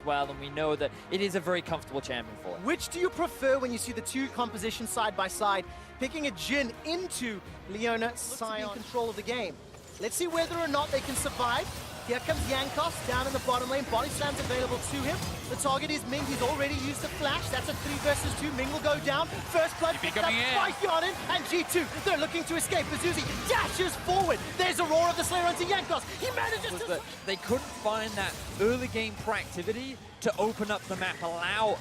well, and we know that it is a very comfortable champion for him. Which do you prefer when you see the two compositions side by side? Picking a Jhin into Leona Sion control of the game. Let's see whether or not they can survive. Here comes Jankos down in the bottom lane. Body slam's available to him. The target is Ming. He's already used the flash. That's a 3 versus 2. Ming will go down. First blood picked up by Hyonin and G2. They're looking to escape. Azuzi dashes forward. There's Aurora of the Slayer onto Jankos. He manages to... They couldn't find that early game proactivity to open up the map, allow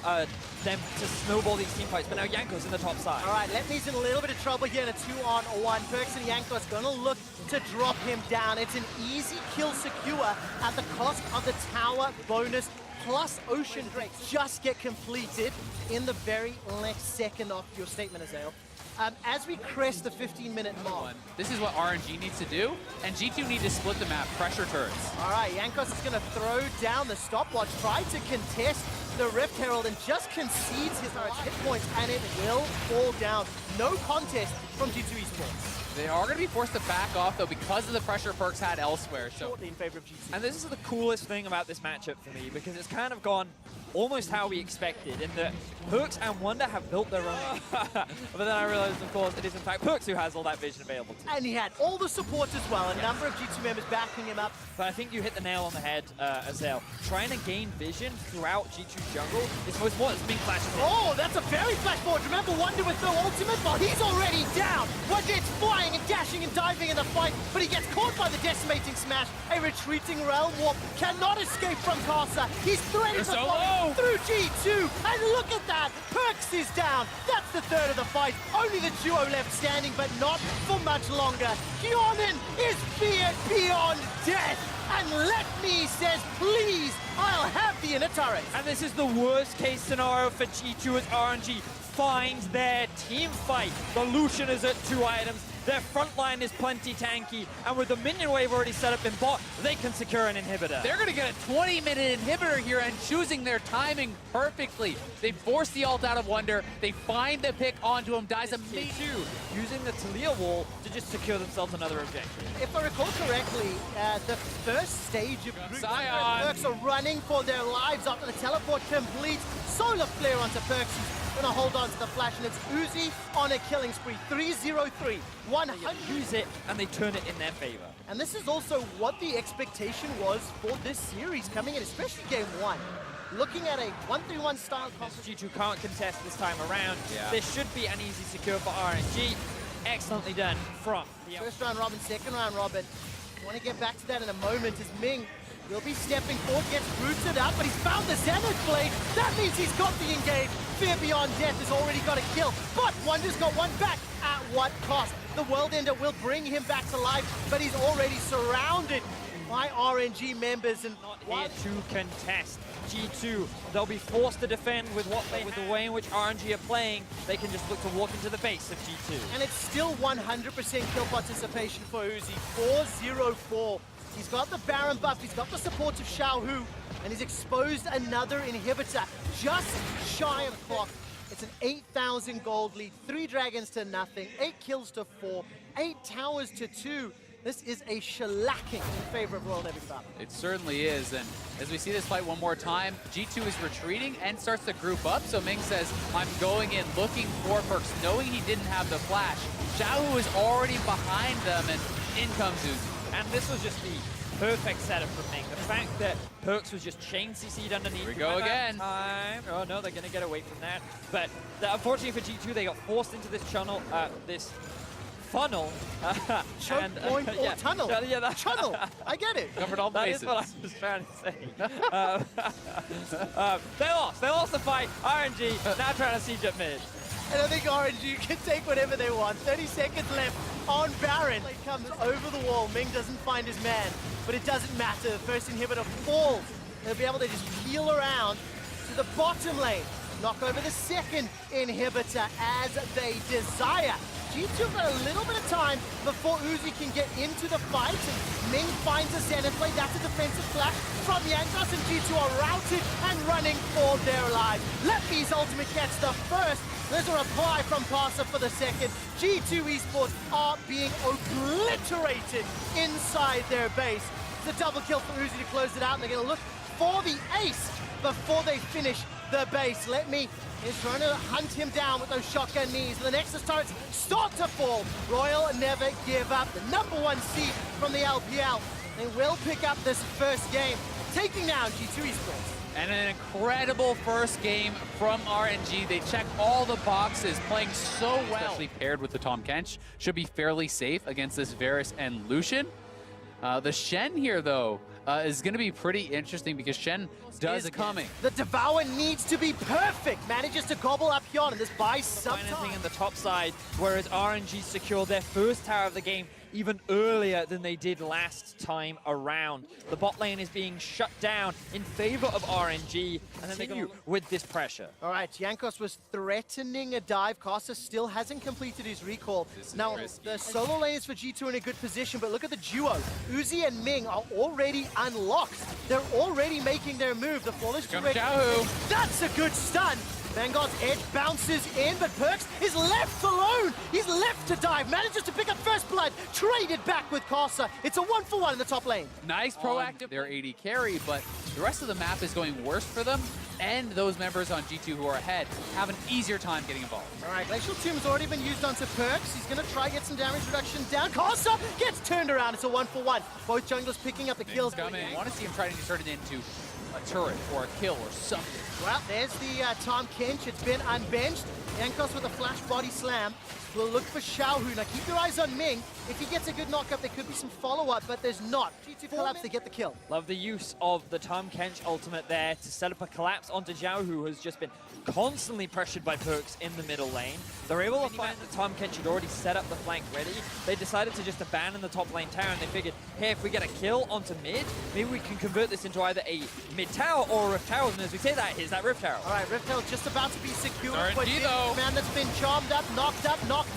them to snowball these team fights. But now Jankos in the top side. All right, Letney's in a little bit of trouble here in a 2-on-1. Perkz and Jankos going to look to drop him down. It's an easy kill secure at the cost of the tower bonus plus Ocean Drake. Just get completed in the very next second of your statement, Azael. As we crest the 15-minute mark. This is what RNG needs to do, and G2 need to split the map, pressure turrets. All right, Jankos is going to throw down the stopwatch, try to contest the Rift Herald, and just concedes his hit points, and it will fall down. No contest from G2 Esports. They are going to be forced to back off, though, because of the pressure Perkz had elsewhere. So in favor of G2. And this is the coolest thing about this matchup for me, because it's kind of gone almost how we expected, in that Perkz and Wunder have built their own. But then I realized, of course, it is in fact Perkz who has all that vision available to him. And he had all the support as well, a number of G2 members backing him up. But I think you hit the nail on the head, Azael. Trying to gain vision throughout G2 jungle is most important. It's being flashed. Oh, that's a very flash forward. Remember Wunder with no ultimate? Well, he's already down. Wunder's flying and dashing and diving in the fight, but he gets caught by the decimating smash. A retreating Realm Warp cannot escape from Casa. He's threatened to follow through G2, and look at that. Perkz is down. That's the third of the fight. Only the duo left standing, but not for much longer. Hyonin is feared beyond death. And Letney says, please, I'll have the inner turret. And this is the worst case scenario for G2 as RNG finds their team fight. The Lucian is at 2 items. Their front line is plenty tanky. And with the minion wave already set up in bot, they can secure an inhibitor. They're going to get a 20-minute inhibitor here and choosing their timing perfectly. They force the ult out of Wunder. They find the pick onto him, dies immediately. Using the Talia wall to just secure themselves another objective. If I recall correctly, the first stage of Perkz are running for their lives after the teleport completes. Solar Flare onto Perkz. Gonna hold on to the flash, and it's Uzi on a killing spree. 303, 100. Use it, and they turn it in their favor. And this is also what the expectation was for this series coming in, especially game 1. Looking at a 1-3-1 style G2 can't contest this time around. This should be an easy secure for RNG. Excellently done from the first round robin, second round robin. I want to get back to that in a moment as Ming will be stepping forward, gets rooted up, but he's found the Zenith Blade. That means he's got the engage. Fear Beyond Death has already got a kill, but Wunder's got one back. At what cost? The World Ender will bring him back to life, but he's already surrounded by RNG members and not here to contest. G2, they'll be forced to defend with the way in which RNG are playing. They can just look to walk into the base of G2. And it's still 100% kill participation for Uzi. 4-0-4. He's got the Baron buff, he's got the support of Xiaohu, and he's exposed another inhibitor just shy of clock. It's an 8,000 gold lead, 3 dragons to nothing, 8 kills to 4, 8 towers to 2. This is a shellacking in favor of Royal Epic Battle. It certainly is, and as we see this fight one more time, G2 is retreating and starts to group up, so Ming says, I'm going in looking for Perkz, knowing he didn't have the flash. Xiaohu is already behind them, and in comes Uzi. And this was just the perfect setup for Ming. The fact that Perkz was just chain CC'd underneath. Here we go again. Oh no, they're going to get away from that. But unfortunately for G2, they got forced into this channel, this funnel. Choke point or tunnel. Yeah, that tunnel. I get it. Covered all bases. That is what I was trying to say. They lost the fight. RNG now trying to siege up mid. And I think RNG can take whatever they want. 30 seconds left on Baron. He comes over the wall. Ming doesn't find his man, but it doesn't matter. The first inhibitor falls. They'll be able to just peel around to the bottom lane. Knock over the second inhibitor as they desire. G2 got a little bit of time before Uzi can get into the fight, and Ming finds a Zenith Blade. That's a defensive flash from Jankos, and G2 are routed and running for their lives. Letney's ultimate gets the first. There's a reply from Parsa for the second. G2 Esports are being obliterated inside their base. It's a double kill for Uzi to close it out, and they're going to look for the ace. before they finish the base. Let me is trying to hunt him down with those shotgun knees. The Nexus turrets start to fall. Royal never give up. The #1 seed from the LPL. They will pick up this first game, taking down G2 Esports. And an incredible first game from RNG. They check all the boxes, playing so well. Especially paired with the Tahm Kench. Should be fairly safe against this Varus and Lucian. The Shen here, though, is going to be pretty interesting because Shen is coming. The Devour needs to be perfect. Manages to gobble up Hyun, and this buys some time. Anything in the top side, whereas RNG secured their first tower of the game even earlier than they did last time around. The bot lane is being shut down in favor of RNG, and then they continue with this pressure. All right, Jankos was threatening a dive. Costa still hasn't completed his recall. Now, the solo lane is for G2 in a good position, but look at the duo. Uzi and Ming are already unlocked. They're already making their move. The flawless direct. That's a good stun. Vanguard's edge bounces in, but Perkz is left alone. He's left to dive, manages to pick up first blood, traded back with Casa. It's a 1-for-1 in the top lane. Nice proactive. Their AD carry, but the rest of the map is going worse for them, and those members on G2 who are ahead have an easier time getting involved. All right, Glacial Tomb has already been used onto Perkz. He's going to try get some damage reduction down. Casa gets turned around. It's a 1-for-1. Both junglers picking up the kills. Coming. I want to see him trying to turn it into a turret or a kill or something. Well, there's the Tahm Kench. It's been unbenched. Jankos with a flash body slam. We'll look for Xiaohu. Now keep your eyes on Ming. If he gets a good knockup, there could be some follow-up, but there's not. G2 collapse, they get the kill. Love the use of the Tahm Kench ultimate there to set up a collapse onto Zhao, who has just been constantly pressured by Perkz in the middle lane. They're able to find that Tahm Kench had already set up the flank ready. They decided to just abandon the top lane tower, and they figured, hey, if we get a kill onto mid, maybe we can convert this into either a mid tower or a rift tower. And as we say that, here's that rift tower. All right, Rift Herald just about to be secured. RNG though. Man that's been charmed up, knocked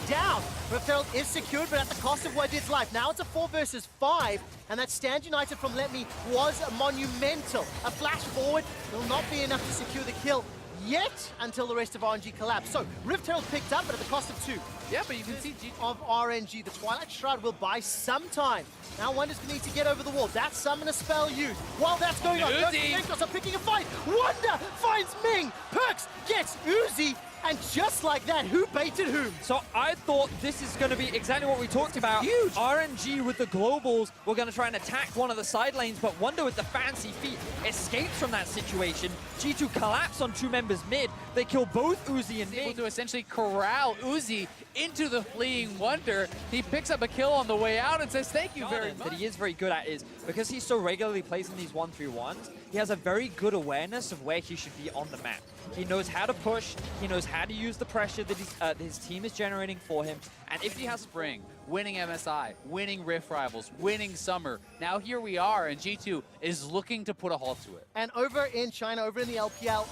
down. Rift Herald is secured, but at the cost of Wadid's life. Now it's a 4 versus 5, and that stand united from Let Me was monumental. A flash forward will not be enough to secure the kill yet until the rest of RNG collapse. So Rift Herald picked up, but at the cost of 2. Yeah, but you can see of RNG. The Twilight Shroud will buy some time. Now Wonder's going to need to get over the wall. That summoner spell used. While that's going on, Jankos are picking a fight. Wonder finds Ming. Perkz gets Uzi. And just like that, who baited whom? So I thought this is going to be exactly what we talked about. Huge. RNG with the globals were going to try and attack one of the side lanes, but Wonder with the fancy feet escapes from that situation. G2 collapse on 2 members mid. They kill both Uzi and Ming. Able to essentially corral Uzi into the fleeing Wonder. He picks up a kill on the way out and says thank you very much. That he is very good at is because he so regularly plays in these 1-3-1s, he has a very good awareness of where he should be on the map. He knows how to push, he knows how to use the pressure that his team is generating for him, and if he has Spring, winning MSI, winning Rift Rivals, winning Summer, now here we are, and G2 is looking to put a halt to it. And over in China, over in the LPL,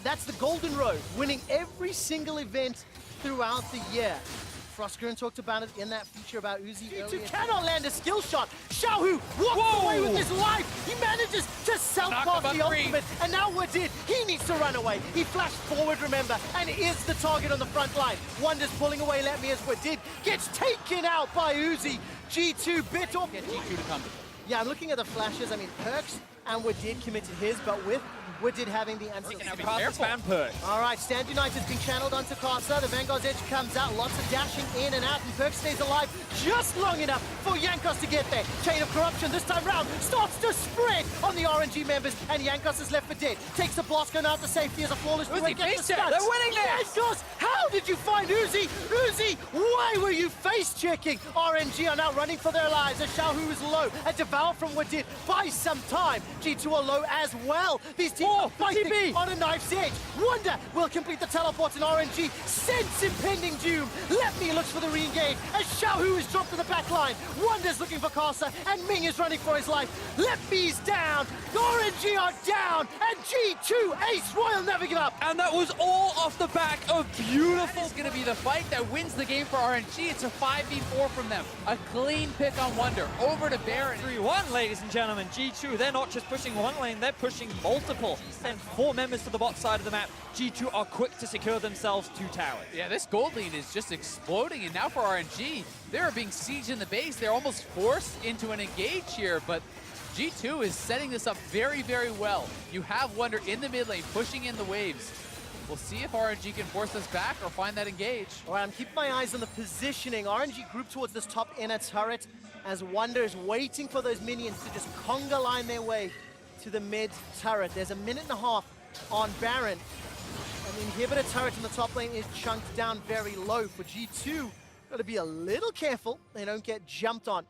that's the Golden Road, winning every single event throughout the year. Frostgren talked about it in that feature about Uzi earlier. Cannot land a skill shot. Xiaohu walks away with his life. He manages to self-cast the ultimate, and now Wadid, he needs to run away. He flashed forward, remember, and is the target on the front line. Wonder's pulling away, Let Me as Wadid gets taken out by Uzi. G2 bit off. Get G2 to come to. Yeah, I'm looking at the flashes. I mean, Perkz and Wadid committed his, but with Wadid having the answer. All right, Stand United's being channeled onto Casa. The Vanguard's edge comes out. Lots of dashing in and out, and Perkz stays alive just long enough for Jankos to get there. Chain of Corruption this time round starts to spread on the RNG members, and Jankos is left for dead. Takes the Bloscon out to safety as a flawless Uzi, gets the they're winning this! Jankos, how did you find Uzi? Uzi, why were you face-checking? RNG are now running for their lives. A Xiaohu is low. A Devour from Wadid buys some time. G2 are low as well. These teams are fighting on a knife's edge. Wonder will complete the teleport, and RNG sense impending doom. Let Me looks for the re-engage as Xiaohu is dropped to the back line. Wonder's looking for Casa, and Ming is running for his life. Let Me's down. RNG are down, and G2 Ace Royal never give up. And that was all off the back of beautiful. That is going to be the fight that wins the game for RNG. It's a 5v4 from them. A clean pick on Wonder. Over to Baron. 3-1, ladies and gentlemen. G2, they're not just pushing one lane, they're pushing multiple. And 4 members to the bot side of the map. G2 are quick to secure themselves 2 towers. Yeah, this gold lead is just exploding, and now for RNG, they're being sieged in the base. They're almost forced into an engage here, but G2 is setting this up very, very well. You have Wonder in the mid lane, pushing in the waves. We'll see if RNG can force us back or find that engage. All right, I'm keeping my eyes on the positioning. RNG group towards this top inner turret as Wonder is waiting for those minions to just conga line their way to the mid turret. There's a minute and a half on Baron. And the inhibitor turret in the top lane is chunked down very low for G2. Got to be a little careful they don't get jumped on.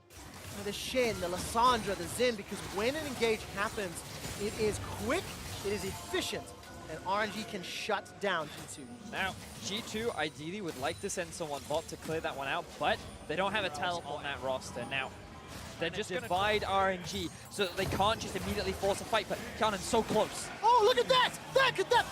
The Shen, the Lissandra, the Zen, because when an engage happens, it is quick, it is efficient, and RNG can shut down G2. Now, G2 ideally would like to send someone bot to clear that one out, but they don't have a teleport on that roster. Now, they're just going to divide RNG so that they can't just immediately force a fight, but Cannon's so close. Oh, look at that!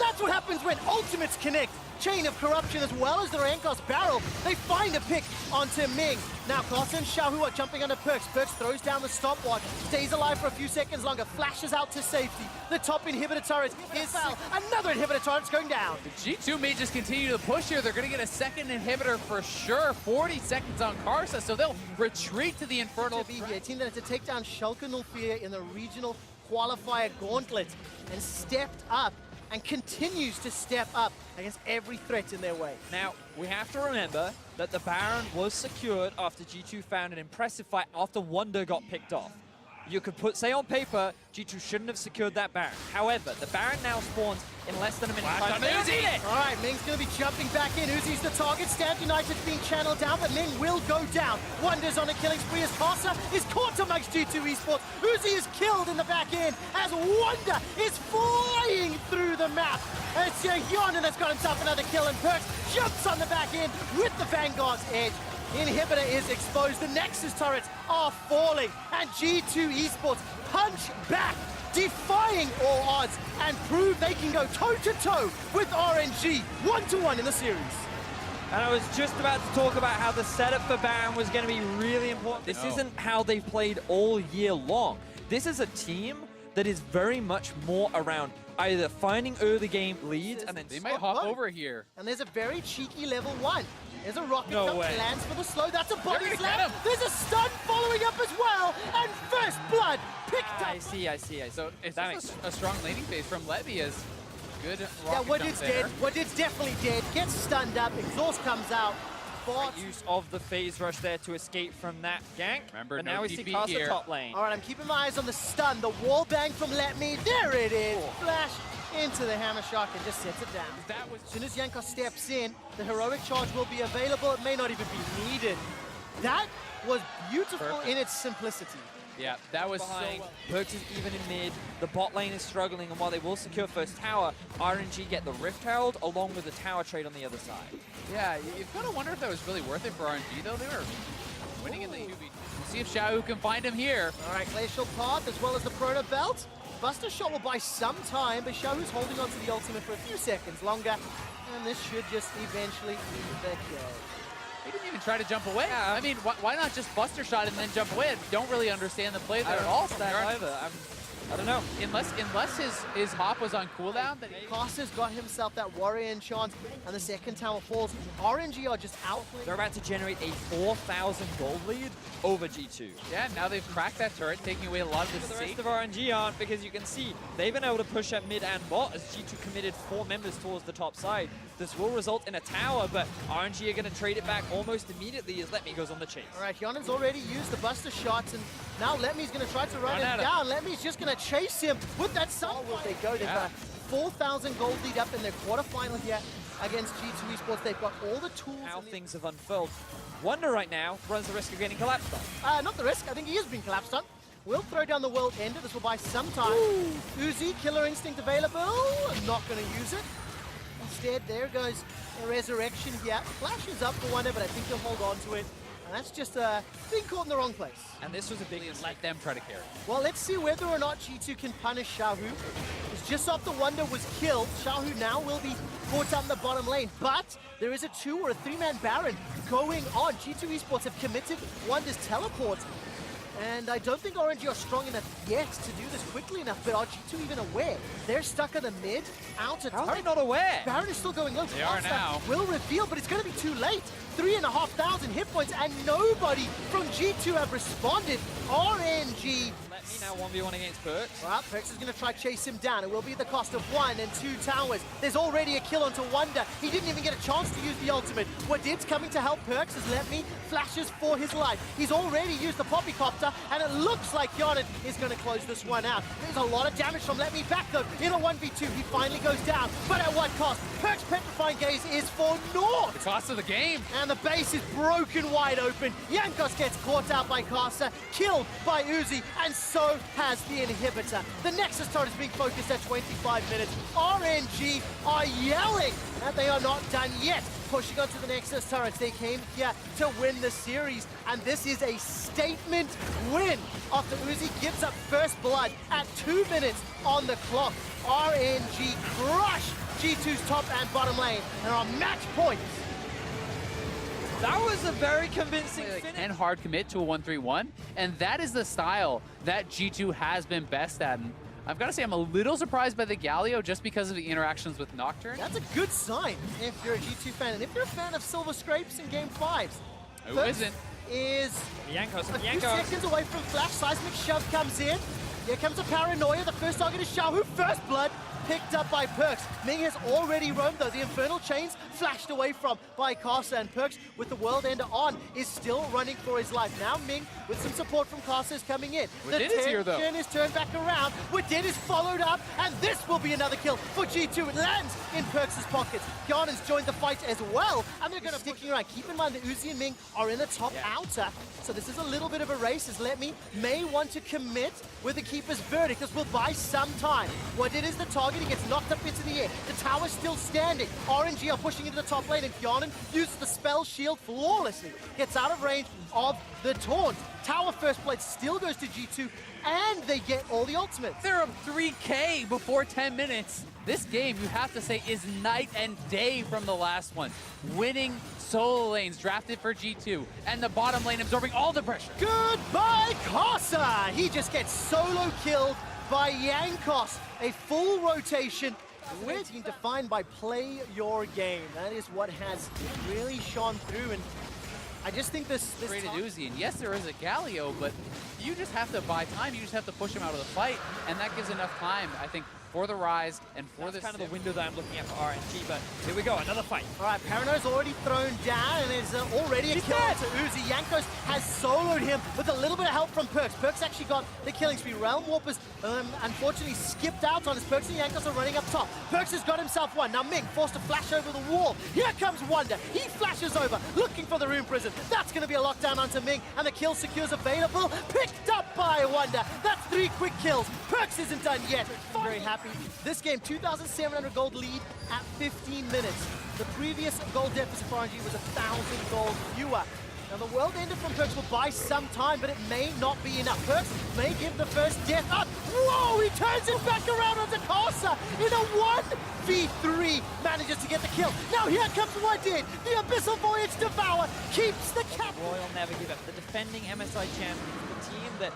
That's what happens when ultimates connect. Chain of Corruption as well as the Rankos barrel. They find a pick onto Ming. Now Kosa and Xiaohu are jumping onto Perks. Perks throws down the stopwatch, stays alive for a few seconds longer, flashes out to safety. The top inhibitor turret is foul. Another inhibitor turret's going down. G2 may just continue to push here. They're going to get a second inhibitor for sure. 40 seconds on Karsa, so they'll retreat to the Infernal. To be here, a team that had to take down Schalke 04 in the regional qualifier gauntlet and stepped up and continues to step up against every threat in their way. Now, we have to remember that the Baron was secured after G2 found an impressive fight after Wonder got picked off. You could say on paper, G2 shouldn't have secured that Baron. However, the Baron now spawns in less than a minute. Flash on Uzi! All right, Ming's going to be jumping back in. Uzi's the target. Stand United's being channeled down, but Ming will go down. Wonder's on a killing spree as Kosa is caught amongst G2 Esports. Uzi is killed in the back end as Wonder is flying through the map. And it's Yonan that's got himself another kill, and Perks jumps on the back end with the Vanguard's edge. Inhibitor is exposed. The Nexus turrets are falling, and G2 Esports punch back, defying all odds, and prove they can go toe-to-toe with RNG, 1-1 in the series. And I was just about to talk about how the setup for Baron was going to be really important. This isn't how they've played all year long. This is a team that is very much more around either finding early game leads and then They might hop over here. And there's a very cheeky level 1. There's a rocket No that way. lands for the slow. That's a body gonna slam. get him. There's a stun following up as well. And first blood picked up. I see. So it's That just a strong laning phase from Levy as good rocket Yeah, what jump it's there. dead. What it's definitely dead. Gets stunned up. Exhaust comes out. Bot. Use of the phase rush there to escape from that gank. Remember, but no now we see TP Casa here. top lane. All right, I'm keeping my eyes on the stun. The wall bang from Let Me. There it is. Flash into the hammer shock and just sets it down. That was As soon as Yankos steps in, the heroic charge will be available. It may not even be needed. That was beautiful Perfect. in its simplicity. yeah, that was so Behind. well. Perks is even in mid. The bot lane is struggling, and while they will secure first tower, RNG get the Rift Herald along with the tower trade on the other side. Yeah, you've got to wonder if that was really worth it for RNG though. They were winning in the 2v2. We'll see if Xiaohu can find him here. All right, Glacial Path as well as the Proto Belt. Buster Shot will buy some time, but Xiaohu's holding on to the ultimate for a few seconds longer. And this should just eventually be the kill. He didn't even try to jump away. Yeah. I mean, why not just Buster Shot and then jump away? I don't really understand the play there I at don't all. understand either. I don't know. Unless his hop was on cooldown. That Costa's got himself that Warrior enchant, and the second tower falls. RNG are just outplaying. They're about to generate a 4,000 gold lead over G2. yeah, now they've cracked that turret, taking away a lot of the But the rest safe. of RNG aren't, because you can see they've been able to push at mid and bot as G2 committed 4 members towards the top side. This will result in a tower, but RNG are going to trade it back almost immediately as Let Me goes on the chase. All right, Hyunan's already used the Buster Shots, and now Letme's going to try to run Run him at him. down. Letme's just going to chase him with that sun. Will they go? They've Yeah. got a 4,000 gold lead up in their quarterfinal here against G2 Esports. They've got all the tools. How and the- things have unfurled. Wonder right now runs the risk of getting collapsed on. Not the risk. I think he is being collapsed on. Will throw down the World Ender. This will buy some time. Uzi, Killer Instinct available. Not going to use it. Instead, there goes a Resurrection here. Flashes up for Wonder, but I think he'll hold on to it. And that's just being caught in the wrong place. And this was a big mistake. Let them try to carry. Well, let's see whether or not G2 can punish Xiaohu. It's just after Wonder was killed. Xiaohu now will be caught up in the bottom lane. But there is a 2 or a 3-man Baron going on. G2 Esports have committed Wonder's teleport. And I don't think RNG are strong enough yet to do this quickly enough, but are G2 even aware? They're stuck in the mid, outer How are they turret. not aware? Baron is still going low. They are Faster now. Will reveal, but it's going to be too late. 3,500 hit points, and nobody from G2 have responded. RNG now 1v1 against Perks. Well, Perks is going to try chase him down. It will be the cost of 1 and 2 towers. There's already a kill onto Wonder. He didn't even get a chance to use the ultimate. Wadid's coming to help Perks as Lepmi flashes for his life. He's already used the Poppycopter, and it looks like Yonin is going to close this one out. There's a lot of damage from Lepmi back, though. In a 1v2, he finally goes down. But at what cost? Perks' Petrifying Gaze is for naught. The cost of the game. And the base is broken wide open. Jankos gets caught out by Casa, killed by Uzi, and so has the inhibitor. The Nexus turret is being focused at 25 minutes. RNG are yelling that they are not done yet. Pushing onto the Nexus turrets. They came here to win the series, and this is a statement win after Uzi gives up first blood at 2 minutes on the clock. RNG crush G2's top and bottom lane, and are match points. That was a very convincing finish. And hard commit to a 1-3-1, and that is the style that G2 has been best at. And I've got to say, I'm a little surprised by the Galio just because of the interactions with Nocturne. That's a good sign if you're a G2 fan, and if you're a fan of Silver Scrapes in Game 5s. Who isn't? Is Jankos, a few seconds away from Flash. Seismic Shove comes in. Here comes a Paranoia. The first target is Xiaohu. First blood picked up by Perks. Ming has already roamed, though. The Infernal Chains flashed away from by Casa, and Perks, with the World Ender on, is still running for his life. Now Ming, with some support from Casa, is coming in. The tension is turned back around. Wadid is followed up, and this will be another kill for G2. It lands in Perks' pockets. Gyanen's joined the fight as well, and they're going to be sticking around. Keep in mind that Uzi and Ming are in the top outer, so this is a little bit of a race, as Lepmi may want to commit with the Keeper's Verdict, because we'll buy some time. Wadid is the target. He gets knocked up into the air. The tower's still standing. RNG are pushing into the top lane, and Gyanen uses the spell shield flawlessly. Gets out of range of the taunt. Tower first blood still goes to G2, and they get all the ultimates. They're up 3K before 10 minutes. This game, you have to say, is night and day from the last one. Winning solo lanes drafted for G2, and the bottom lane absorbing all the pressure. Goodbye, Casa! He just gets solo killed by Jankos. A full rotation. We're being defined by play your game. That is what has really shone through, and I just think this Rated Uzi, and yes, there is a Galio, but you just have to buy time. You just have to push him out of the fight, and that gives enough time, I think, for the Rise and for this. That's kind of the window that I'm looking at for RNG, but here we go, another fight. All right, Parano's already thrown down, and is already a kill to Uzi. Jankos has soloed him with a little bit of help from Perks. Perks actually got the killing spree. Realm Warpers unfortunately skipped out on his. Perks and Jankos are running up top. Perks has got himself one. Now Ming forced to flash over the wall. Here comes Wonder. He flashes over, looking for the Rune Prison. That's going to be a lockdown onto Ming, and the kill secures available. Picked up by Wonder. That's 3 quick kills. Perks isn't done yet. Very happy. This game, 2,700 gold lead at 15 minutes. The previous gold deficit for RNG was 1,000 gold fewer. Now the World Ender from Perks will buy some time, but it may not be enough. Perks may give the first death up. Whoa, he turns it back around onto Casa in a 1v3. Manages to get the kill. Now here comes Wadid. The Abyssal Voyage Devour keeps the cap. Royal never give up. The defending MSI champions, the team that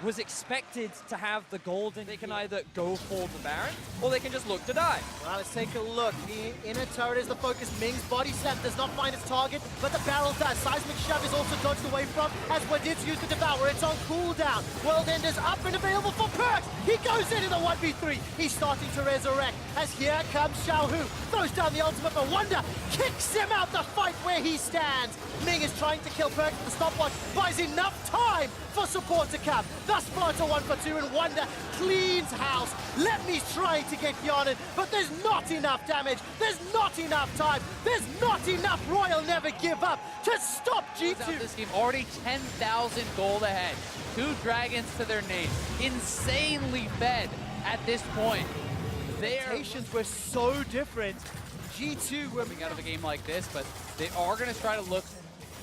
was expected to have the gold, and they can either go for the Baron, or they can just look to die. Well, let's take a look. The inner turret is the focus. Ming's body slam does not find its target, but the barrel does. Seismic Shove is also dodged away from, as Wadid's used the Devour. It's on cooldown. World Ender's up and available for Perks. He goes into the 1v3. He's starting to resurrect, as here comes Xiaohu. Throws down the ultimate for Wonder. Kicks him out the fight where he stands. Ming is trying to kill Perks. The stopwatch buys enough time for support to come. Thus far, it's a 1-for-2, and Wonder cleans house. Lepmi's trying to get Gyanen, but there's not enough damage. There's not enough time. There's not enough Royal Never Give Up to stop G2. This game already 10,000 gold ahead. 2 dragons to their name. Insanely fed at this point. Their rotations were so different. G2 were coming out of a game like this, but they are going to try to look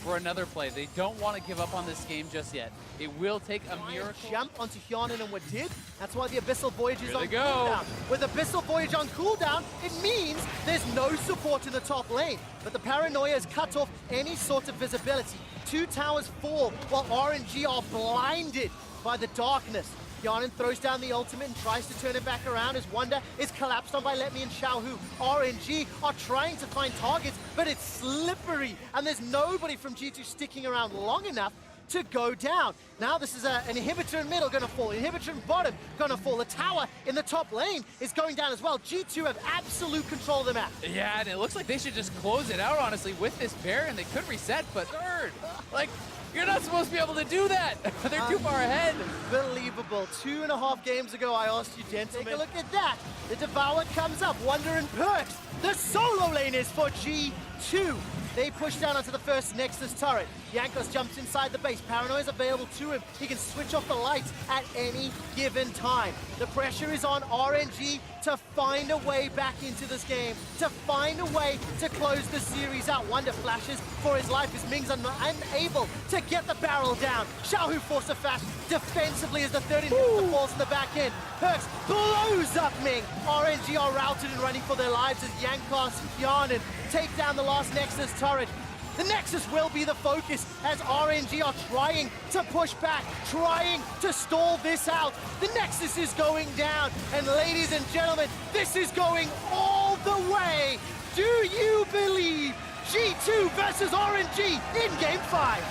for another play. They don't want to give up on this game just yet. It will take a miracle. Jump onto Gyanen and Wadid. That's why the Abyssal Voyage is on go. cooldown. With Abyssal Voyage on cooldown, it means there's no support in the top lane. But the Paranoia has cut off any sort of visibility. 2 towers fall while RNG are blinded by the darkness. Gyanen throws down the ultimate and tries to turn it back around as Wonder is collapsed on by Lepmi and Xiaohu. RNG are trying to find targets, but it's slippery, and there's nobody from G2 sticking around long enough to go down. Now this is an inhibitor in middle gonna fall, inhibitor in bottom gonna fall. The tower in the top lane is going down as well. G2 have absolute control of the map. Yeah, and it looks like they should just close it out, honestly, with this Baron. They could reset, but third, like, you're not supposed to be able to do that. They're too far ahead. Unbelievable. 2.5 games ago, I asked you, gentlemen. Take a look at that. The Devour comes up. Wonder and Perks. The solo lane is for G2. They push down onto the first Nexus turret. Jankos jumps inside the base. Paranoia is available to him. He can switch off the lights at any given time. The pressure is on RNG to find a way back into this game, to find a way to close the series out. Wonder flashes for his life as Ming's unable to get the barrel down. Xiaohu forced a flash defensively as the third inhibitor falls in the back end. Perks blows up Ming. RNG are routed and running for their lives as Jankos and Fionin take down the last Nexus turret. The Nexus will be the focus as RNG are trying to push back, trying to stall this out. The Nexus is going down, and ladies and gentlemen, this is going all the way. Do you believe G2 versus RNG in Game 5?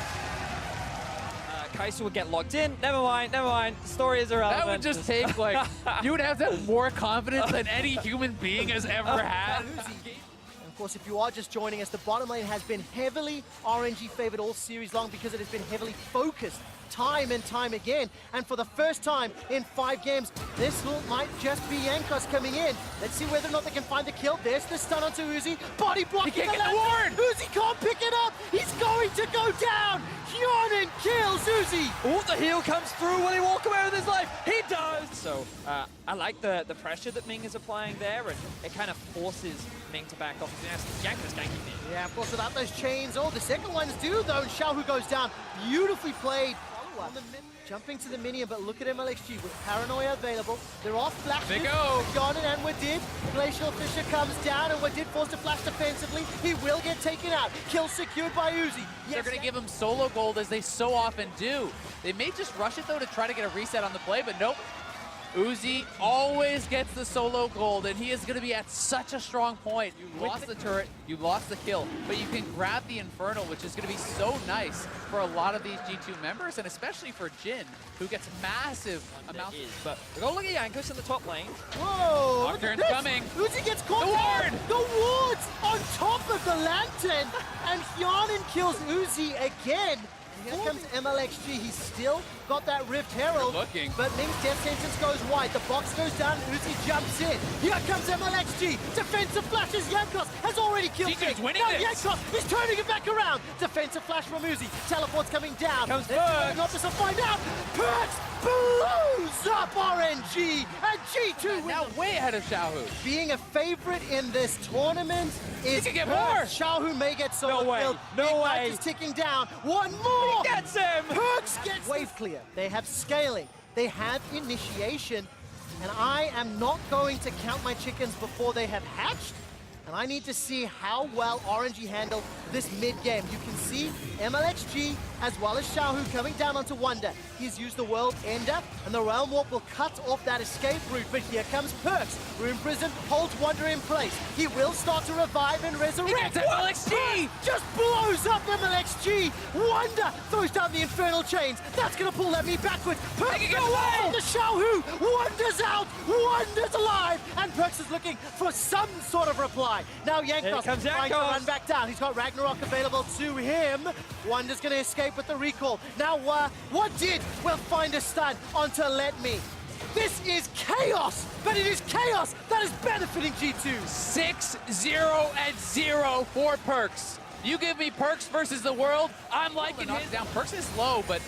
Kai'Sa would get locked in. Never mind, never mind. The story is irrelevant. That would just take, like, you would have to have more confidence than any human being has ever had. Of course, if you are just joining us, the bottom lane has been heavily RNG favored all series long because it has been heavily focused time and time again. And for the first time in 5 games, this might just be Jankos coming in. Let's see whether or not they can find the kill. There's the stun onto Uzi. Body block. He can't get the ward. Uzi can't pick it up. He's going to go down. Hyonin kills Uzi. Oh, the heal comes through. Will he walk away with his life? He does! So, I like the pressure that Ming is applying there, and it kind of forces Ming to back off. Jankos ganking there. Yeah, of course, without those chains. Oh, the second ones do, though, and Xiaohu goes down. Beautifully played. Jumping to the minion, but look at MLXG with Paranoia available. There are flashes. They go. Gone and Wadid. Glacial Fisher comes down, and Wadid forced to flash defensively. He will get taken out. Kill secured by Uzi. They're going to give him solo gold, as they so often do. They may just rush it, though, to try to get a reset on the play, but nope. Uzi always gets the solo gold, and he is going to be at such a strong point. You lost the turret, you lost the kill, but you can grab the Infernal, which is going to be so nice for a lot of these G2 members, and especially for Jin, who gets massive amounts. But we go look at Jankos in the top lane. Whoa! Nocturne's look at coming. this. Uzi gets caught. The ward! The ward's on top of the lantern, and Hyonin kills Uzi again. Here comes MLXG. He's still got that Rift Herald. Looking. But Ming's death sentence goes wide. The box goes down. Uzi jumps in. Here comes MLXG. Defensive flashes. Jankos has already killed G2's Ming. winning Now this. Jankos is turning it back around. Defensive flash from Uzi. Teleport's coming down. Comes Let's see whether or Perks. not this will find out. Perks blows up RNG. And G2 wins. Now way ahead of Xiaohu. Being a favorite in this tournament is can get Perks. more. Xiaohu may get solo No way. killed. No Ignite way. is ticking down. One more. He gets him! Perks gets wave clear. They have scaling. They have initiation. And I am not going to count my chickens before they have hatched. And I need to see how well RNG handle this mid-game. You can see MLXG as well as Xiaohu coming down onto Wonder. He's used the World Ender, and the Realm Warp will cut off that escape route. But here comes Perks. Room Prison holds Wonder in place. He will start to revive and resurrect. It's MLXG! Just blows up MLXG. Wonder throws down the Infernal Chains. That's going to pull Lemmy backwards. Perks Taking it goes away! on the Xiaohu. Wonder's out. Wonder's alive. And Perks is looking for some sort of reply. Now Jankos comes trying to Jankos. run back down. He's got Ragnarok available to him. Wonder's going to escape with the recall. Now what did? Will find a stun onto Let Me. This is chaos, but it is chaos that is benefiting G2. 6-0-0 for Perks. You give me Perks versus the world, I'm liking his down. Perks is low, but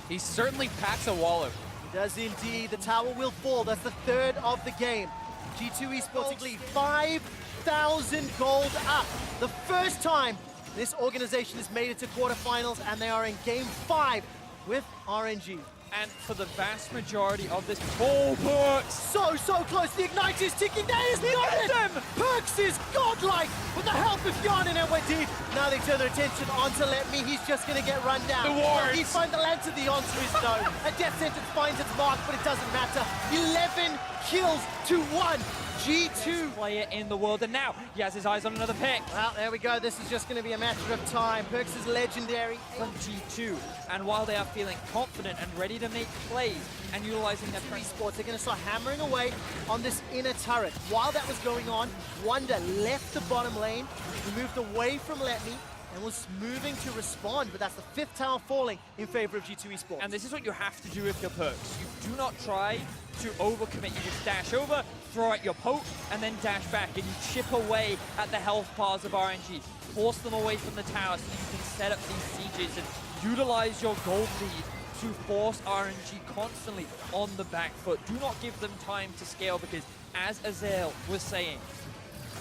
he certainly packs a wallop. He does indeed. The tower will fall. That's the third of the game. G2 Esports lead 5,000 gold up. The first time this organization has made it to quarterfinals, and they are in Game 5 with RNG. And for the vast majority of this, Perks! So close. The Ignite is ticking. That is not it. Perks is godlike with the help of Hyonin and Wadid. Now they turn their attention onto Let Me. He's just going to get run down. The wards. He finds the lantern. The answer is no. A death sentence finds its mark, but it doesn't matter. 11 kills to 1. G2. Player in the world, and now he has his eyes on another pick Well, there we go. This is just going to be a matter of time. Perks is legendary. from G2. And while they are feeling confident and ready to make plays and utilizing their Esports, they're going to start hammering away on this inner turret. While that was going on, Wonder left the bottom lane. He moved away from Let Me and was moving to respond, but that's the 5th tower falling in favor of G2 Esports. And this is what you have to do with your perks. You do not try to overcommit. You just dash over, throw out your poke, and then dash back, and you chip away at the health bars of RNG. Force them away from the tower so you can set up these sieges and utilize your gold lead to force RNG constantly on the back foot. Do not give them time to scale, because as Azael was saying,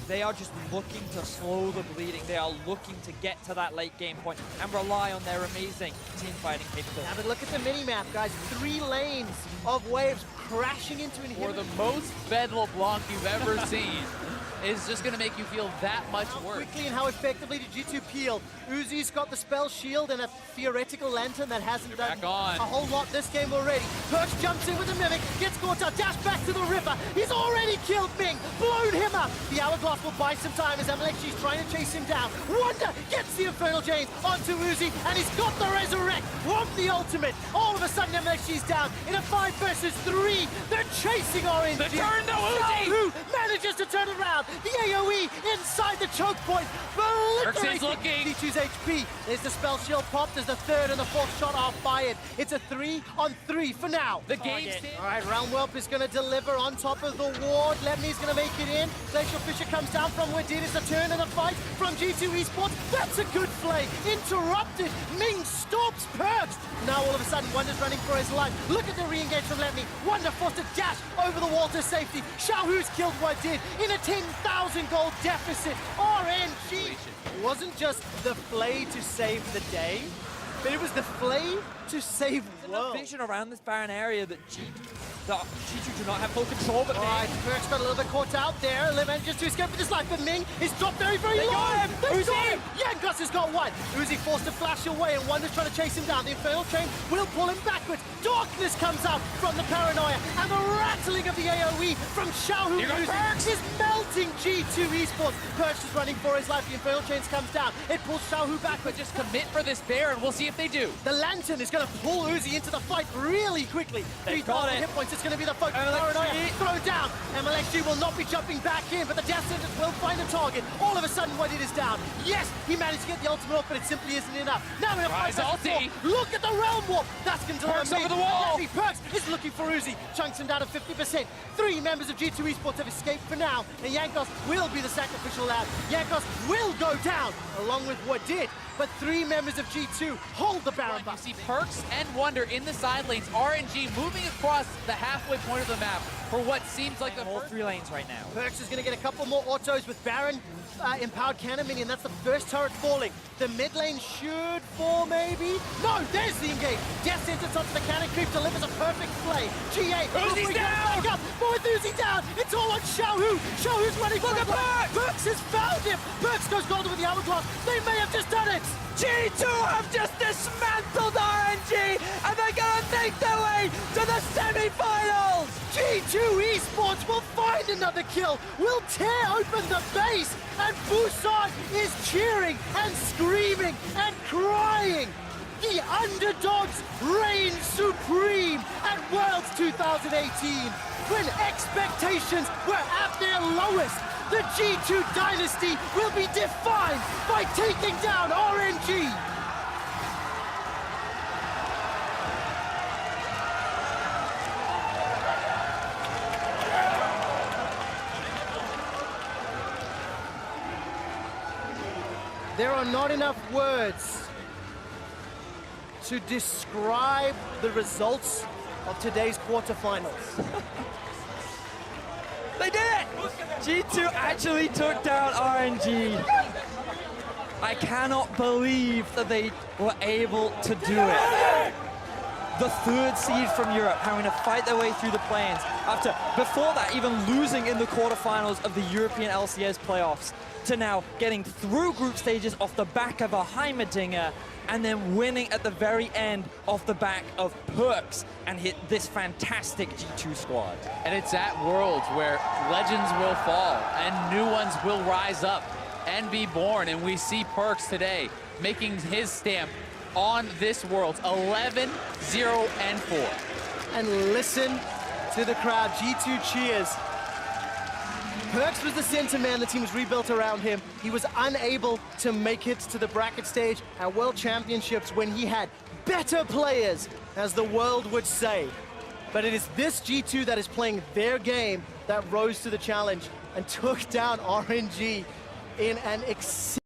they are just looking to slow the bleeding. They are looking to get to that late game point and rely on their amazing team fighting capability. Now, but look at the mini-map, guys. 3 lanes of waves crashing into an For the most Bed LeBlanc you've ever seen is just going to make you feel that much How worse. quickly and how effectively did G2 peel? Uzi's got the spell shield and a theoretical lantern that hasn't done back on. a whole lot this game already. Perks jumps in with a mimic, gets caught up, dash back to the river. He's already killed Ming, blown him up. The hourglass will buy some time as Amalexi's trying to chase him down. Wonder gets the Infernal Chains onto Uzi, and he's got the resurrect from the ultimate. All of a sudden, Amalexi's down in a 5 versus 3. They're chasing RNG. The turn to Uzi! Who manages to turn it around? The AoE inside the choke point. Perks is looking. G2's HP. There's the spell shield popped as the 3rd and the 4th shot are fired. It's a 3-on-3 for now. The game's All right, Realm Whelp is going to deliver on top of the ward. Lemney's going to make it in. Glacial Fisher comes down from where did. It's a turn in the fight from G2 Esports. That's a good play. Interrupted. Ming stops Perks. Now all of a sudden, Wonder's running for his life. Look at the re-engage from Lemney. Wonder forced to dash over the wall to safety. Xiaohu's killed what did in a 10,000 gold deficit. RNG. It wasn't just the play to save the day, but it was the play to save There's enough world. vision around this barren area that G2 do not have full control, but All right, Perks got a little bit caught out there. Lim manages to escape with his life, but Ming is dropped very, very They low. got him! They got Uzi! him! Yankos has got one. Uzi forced to flash away, and Wonder's trying to chase him down. The Infernal Chain will pull him backwards. Darkness comes out from the Paranoia, and the rattling of the AoE from Xiaohu Here goes Uzi Perks! is melting G2 Esports. Perks is running for his life. The Infernal Chains comes down. It pulls Xiaohu backwards. Just commit for this bear, and we'll see if they do. The Lantern is going to pull Uzi into the fight really quickly. They got 3,000 it. hit points. It's going to be the focus. Paranoia thrown down. MLXG will not be jumping back in, but the Death Sentence will find a target. All of a sudden, Wadid is down. Yes, he managed to get the ultimate off, but it simply isn't enough. Now we have Rise ulti. Look at the Realm Warp. That's going to Perks over the wall. Perks is looking for Uzi. Chunks him down to 50%. 3 members of G2 Esports have escaped for now, and Yankos will be the sacrificial lamb. Yankos will go down, along with Wadid. But 3 members of G2 hold the Baron You buff. see Perks and Wonder in the side lanes. RNG moving across the halfway point of the map for what seems like the all first 3 lanes right now. Perks is going to get a couple more autos with Baron empowered cannon minion. That's the first turret falling. The mid lane should fall maybe. No, there's the engage. Death Sentence onto the cannon creep delivers a perfect play. GA. Uzi's down! Back up. But with Uzi down, it's all on Xiaohu. Xiaohu's running for Look the at block. Perks! Perks has found him. Perks goes golden with the hourglass. They may have just done it. G2 have just dismantled RNG, and they're gonna make their way to the semi-finals! G2 Esports will find another kill, will tear open the base, and Busan is cheering and screaming and crying. The underdogs reign supreme at Worlds 2018. When expectations were at their lowest, the G2 dynasty will be defined by taking down RNG. There are not enough words to describe the results of today's quarterfinals. They did it! G2 actually took down RNG. I cannot believe that they were able to do it. the third seed from Europe, having to fight their way through the play-ins after, before that, even losing in the quarterfinals of the European LCS playoffs, to now getting through group stages off the back of a Heimerdinger, and then winning at the very end off the back of Perks and hit this fantastic G2 squad. And it's at Worlds where legends will fall and new ones will rise up and be born. And we see Perks today making his stamp on this Worlds, 11-0-4. And listen to the crowd, G2 cheers. Perks was the center man, the team was rebuilt around him. He was unable to make it to the bracket stage at World Championships when he had better players, as the world would say. But it is this G2 that is playing their game that rose to the challenge and took down RNG in an